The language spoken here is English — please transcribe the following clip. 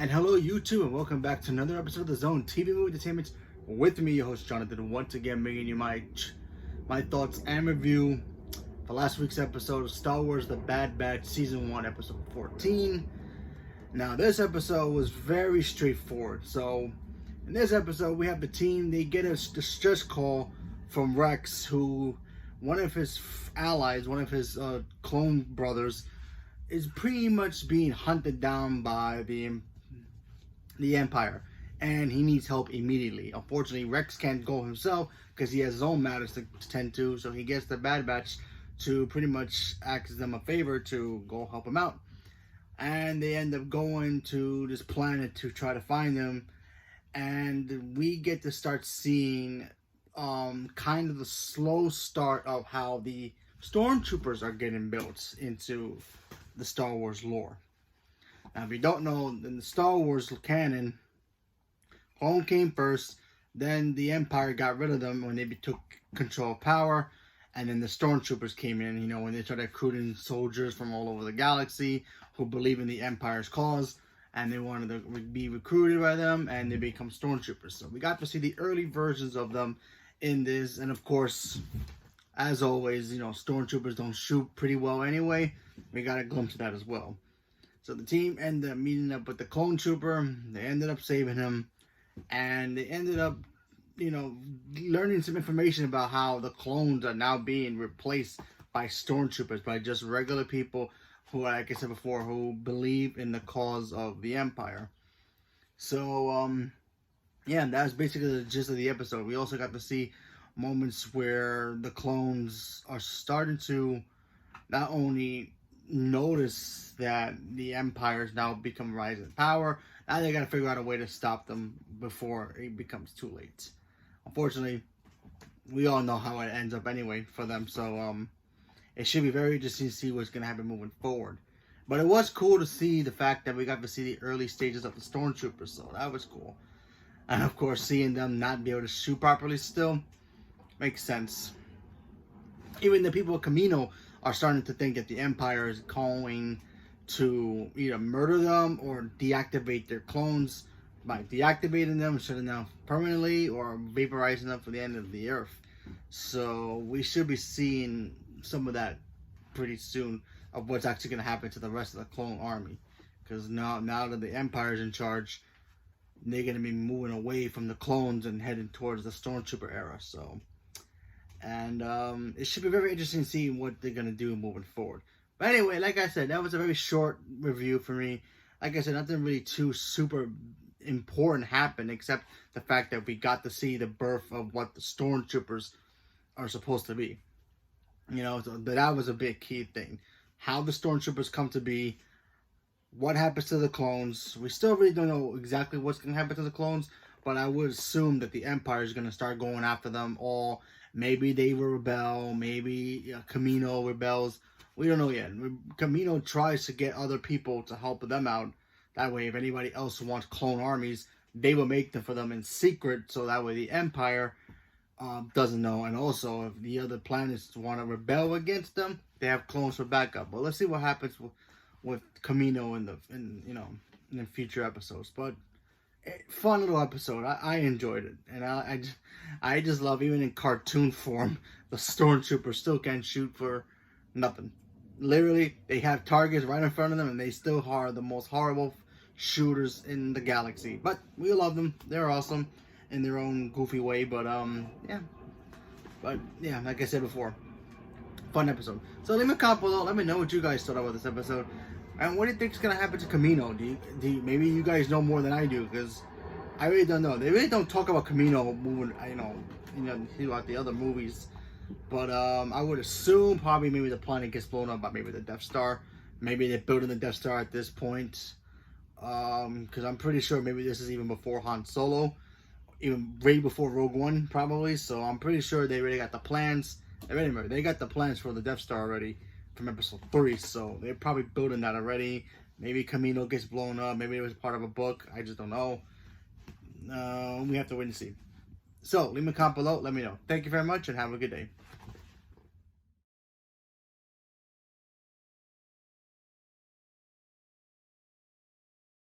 And hello YouTube, and welcome back to another episode of the Zone TV Movie Entertainment with me, your host Jonathan, once again bringing you my thoughts and review for last week's episode of Star Wars The Bad Batch Season 1, Episode 14. Now this episode was very straightforward. So in this episode we have the team, they get a distress call from Rex, who one of his allies, one of his clone brothers, is pretty much being hunted down by the Empire, and he needs help immediately. Unfortunately, Rex can't go himself because he has his own matters to tend to, so he gets the Bad Batch to pretty much ask them a favor to go help him out. And they end up going to this planet to try to find them, and we get to start seeing kind of the slow start of how the stormtroopers are getting built into the Star Wars lore. Now, if you don't know, in the Star Wars canon, Clone came first, then the Empire got rid of them when they took control of power, and then the Stormtroopers came in, when they started recruiting soldiers from all over the galaxy who believe in the Empire's cause, and they wanted to be recruited by them, and they become Stormtroopers. So we got to see the early versions of them in this, and of course, as always, Stormtroopers don't shoot pretty well anyway. We got a glimpse of that as well. So the team ended up meeting up with the clone trooper. They ended up saving him. And they ended up, learning some information about how the clones are now being replaced by stormtroopers, by just regular people who, like I said before, who believe in the cause of the Empire. So, yeah, that was basically the gist of the episode. We also got to see moments where the clones are starting to not only notice that the Empire's now become rising in power. Now they gotta figure out a way to stop them before it becomes too late. Unfortunately, we all know how it ends up anyway for them, so it should be very interesting to see what's gonna happen moving forward. But it was cool to see the fact that we got to see the early stages of the stormtroopers, so that was cool. And of course, seeing them not be able to shoot properly still makes sense. Even the people of Kamino are starting to think that the Empire is going to either murder them or deactivate their clones by deactivating them, shutting them down permanently, or vaporizing them for the end of the Earth. So we should be seeing some of that pretty soon of what's actually going to happen to the rest of the clone army. Because now that the Empire is in charge, they're going to be moving away from the clones and heading towards the Stormtrooper era. So. And it should be very interesting to see what they're going to do moving forward. But anyway, like I said, that was a very short review for me. Like I said, nothing really too super important happened, except the fact that we got to see the birth of what the Stormtroopers are supposed to be. So that was a big key thing. How the Stormtroopers come to be, what happens to the clones. We still really don't know exactly what's going to happen to the clones, but I would assume that the Empire is going to start going after them all. Maybe they will rebel. Maybe Kamino rebels. We don't know yet. Kamino tries to get other people to help them out. That way, if anybody else wants clone armies, they will make them for them in secret. So that way the Empire doesn't know. And also, if the other planets want to rebel against them, they have clones for backup. But let's see what happens with Kamino in the future episodes. But fun little episode. I enjoyed it, and I just love, even in cartoon form, the stormtroopers still can't shoot for nothing. Literally, they have targets right in front of them, and they still are the most horrible shooters in the galaxy. But we love them. They're awesome in their own goofy way. But yeah, like I said before, fun episode. So leave me a comment below. Let me know what you guys thought about this episode. And what do you think is going to happen to Kamino? Maybe you guys know more than I do, because I really don't know. They really don't talk about Kamino moving, throughout the other movies. But I would assume probably maybe the planet gets blown up by maybe the Death Star. Maybe they're building the Death Star at this point. Because I'm pretty sure maybe this is even before Han Solo. Even way before Rogue One, probably. So I'm pretty sure they already got the plans. They got the plans for the Death Star already from episode 3, so they're probably building that already. Maybe Kamino gets blown up. Maybe it was part of a book. I just don't know. We have to wait and see. So leave me a comment below. Let me know. Thank you very much, and have a good day.